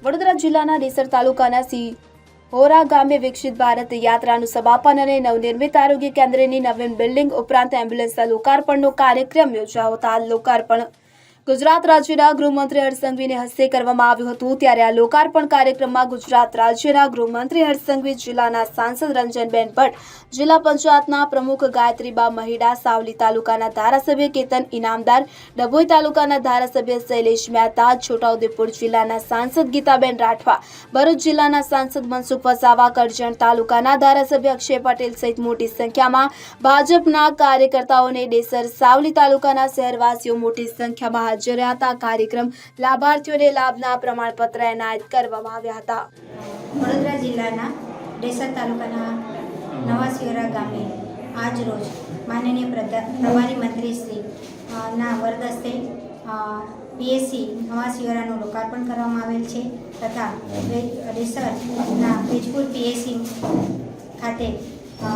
વડોદરા જિલ્લાના ડેસર તાલુકાના સિહોરા ગામે વિકસિત ભારત યાત્રાનું સમાપન અને નવનિર્મિત આરોગ્ય કેન્દ્રની નવીન બિલ્ડિંગ ઉપરાંત એમ્બ્યુલન્સના લોકાર્પણનો કાર્યક્રમ યોજાયો હતો। આ લોકાર્પણ ગુજરાત રાજ્યના ગૃહમંત્રી હર્ષ સંઘવીના હસ્તે કરવામાં આવ્યું હતું। ત્યારે આ લોકાર્પણ કાર્યક્રમમાં ગુજરાત રાજ્યના ગૃહમંત્રી હર્ષ સંઘવી, જિલ્લાના સાંસદ રંજનબેન ભટ્ટ, જિલ્લા પંચાયતના પ્રમુખ ગાયત્રીબા મહિડા, સાવલી તાલુકાના ધારાસભ્ય કેતન ઇનામદાર, ડભોઈ તાલુકાના ધારાસભ્ય શૈલેષ મહેતા, છોટાઉદેપુર જિલ્લાના સાંસદ ગીતાબેન રાઠવા, ભરૂચ જિલ્લાના સાંસદ મનસુખ વસાવા, કરજણ તાલુકાના ધારાસભ્ય અક્ષય પટેલ સહિત મોટી સંખ્યામાં ભાજપના કાર્યકર્તાઓ અને ડેસર સાવલી તાલુકાના શહેરવાસીઓ મોટી સંખ્યામાં હાજર રહ્યા હતા। કાર્યક્રમ લાભાર્થીઓને લાભના પ્રમાણપત્ર એનાયત કરવામાં આવ્યા હતા। વડોદરા જિલ્લાના ડેસર તાલુકાના નવા સિહોરા ગામે આજ રોજ માનનીય પ્રભારી મંત્રી શ્રી ના વરદસ્તે પીએસસી નવા સિહોરાનું લોકાર્પણ કરવામાં આવેલ છે તથા ડેસરના વેજપુર પીએસસી ખાતે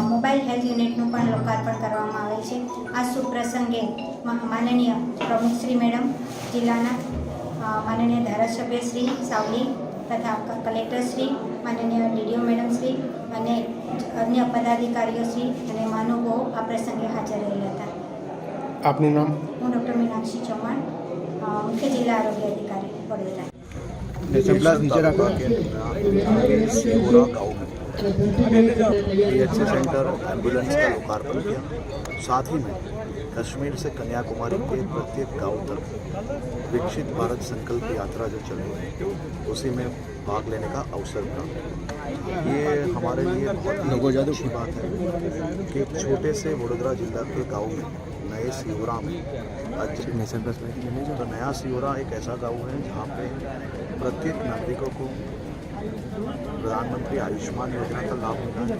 મોબાઈલ હેલ્થ યુનિટનું પણ લોકાર્પણ કરવામાં આવેલ છે। આ શુભ પ્રસંગે માનનીય પ્રમુખશ્રી મેડમ, જિલ્લાના માનનીય ધારાસભ્ય શ્રી સાવલી તથા કલેક્ટરશ્રી, માનનીય ડીડીઓ મેડમશ્રી અને અન્ય પદાધિકારીઓશ્રી અને મહાનુભાવો આ પ્રસંગે હાજર રહેલા હતા। આપનું નામ? હું ડૉક્ટર મીનાક્ષી ચૌહાણ, મુખ્ય જિલ્લા આરોગ્ય અધિकारी वडोदरा। पीएचसी सेंटर एम्बुलेंस का लोकार्पण किया। साथ ही में कश्मीर से कन्याकुमारी के प्रत्येक गांव तक विकसित भारत संकल्प यात्रा जो चल रही है उसी में भाग लेने का अवसर मिला। ये हमारे लिए बहुत ही अच्छी बात है कि एक छोटे से वडोदरा जिला के गांव में नए सिहोरा में तो नया सिहोरा एक ऐसा गांव है जहाँ पे प्रत्येक नागरिकों को प्रधानमंत्री आयुष्मान योजना का लाभ मिला है।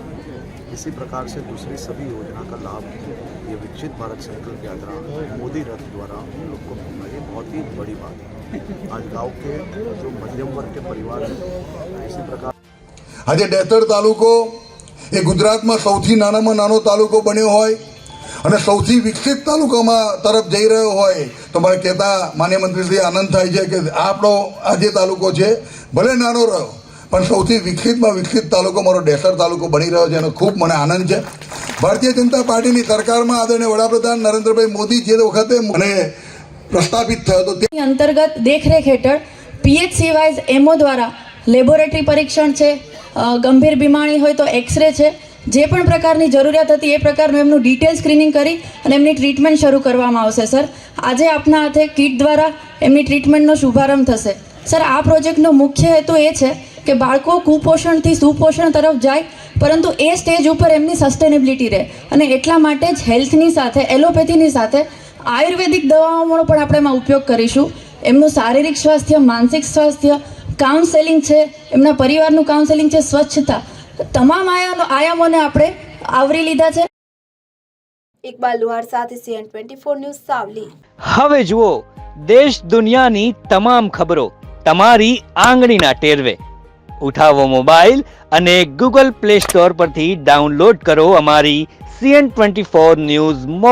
इसी प्रकार से दूसरी सभी योजना का लाभ ये विकसित भारत संकल्प यात्रा मोदी रथ द्वारा हम लोग को मिलना, ये बहुत ही बड़ी बात है। आज गांव के जो मध्यम वर्ग के परिवार हैं इसी प्रकार आज डेसर तालुको એ ગુજરાતમાં સૌથી નાનામાં નાનો તાલુકો બન્યો હોય અને સૌથી વિકસિત તાલુકામાં તરફ જઈ રહ્યો હોય તો મને કહેતા માન્ય મંત્રીશ્રી આનંદ થાય છે કે આપણો આ જે તાલુકો છે ભલે નાનો રહ્યો પણ સૌથી વિકસિતમાં વિકસિત તાલુકો મારો ડેસર તાલુકો બની રહ્યો છે એનો ખૂબ મને આનંદ છે। ભારતીય જનતા પાર્ટીની સરકારમાં આદરણીય વડાપ્રધાન નરેન્દ્રભાઈ મોદી જે વખતે મને પ્રસ્થાપિત થયો હતો તે અંતર્ગત દેખરેખ હેઠળ પીએચસી વાઇઝ એમઓ દ્વારા લેબોરેટરી પરીક્ષણ છે, ગંભીર બીમારી હોય તો એક્સરે છે, જે પણ પ્રકારની જરૂરિયાત હતી એ પ્રકારનું એમનું ડિટેલ સ્ક્રીનિંગ કરી અને એમની ટ્રીટમેન્ટ શરૂ કરવામાં આવશે। સર, આજે આપના હાથે કિટ દ્વારા એમની ટ્રીટમેન્ટનો શુભારંભ થશે। સર, આ પ્રોજેક્ટનો મુખ્ય હેતુ એ છે કે બાળકો કુપોષણથી સુપોષણ તરફ જાય પરંતુ એ સ્ટેજ ઉપર એમની સસ્ટેનેબિલિટી રહે અને એટલા માટે જ હેલ્થની સાથે એલોપેથીની સાથે આયુર્વેદિક દવાઓનો પણ આપણે એમાં ઉપયોગ કરીશું। એમનું શારીરિક સ્વાસ્થ્ય, માનસિક સ્વાસ્થ્ય, કાઉન્સેલિંગ છે, એમના પરિવારનું કાઉન્સેલિંગ છે, સ્વચ્છતા, તમામ આયામોને આપણે આવરી લીધા છે। ઇકબાલ લુહાર સાથે CN24 ન્યૂઝ સાવલી। હવે જુઓ દેશ દુનિયાની તમામ ખબરો તમારી આંગળીના ટેરવે। ઉઠાવો મોબાઈલ અને ગૂગલ પ્લે સ્ટોર પરથી ડાઉનલોડ કરો અમારી CN24 ન્યૂઝ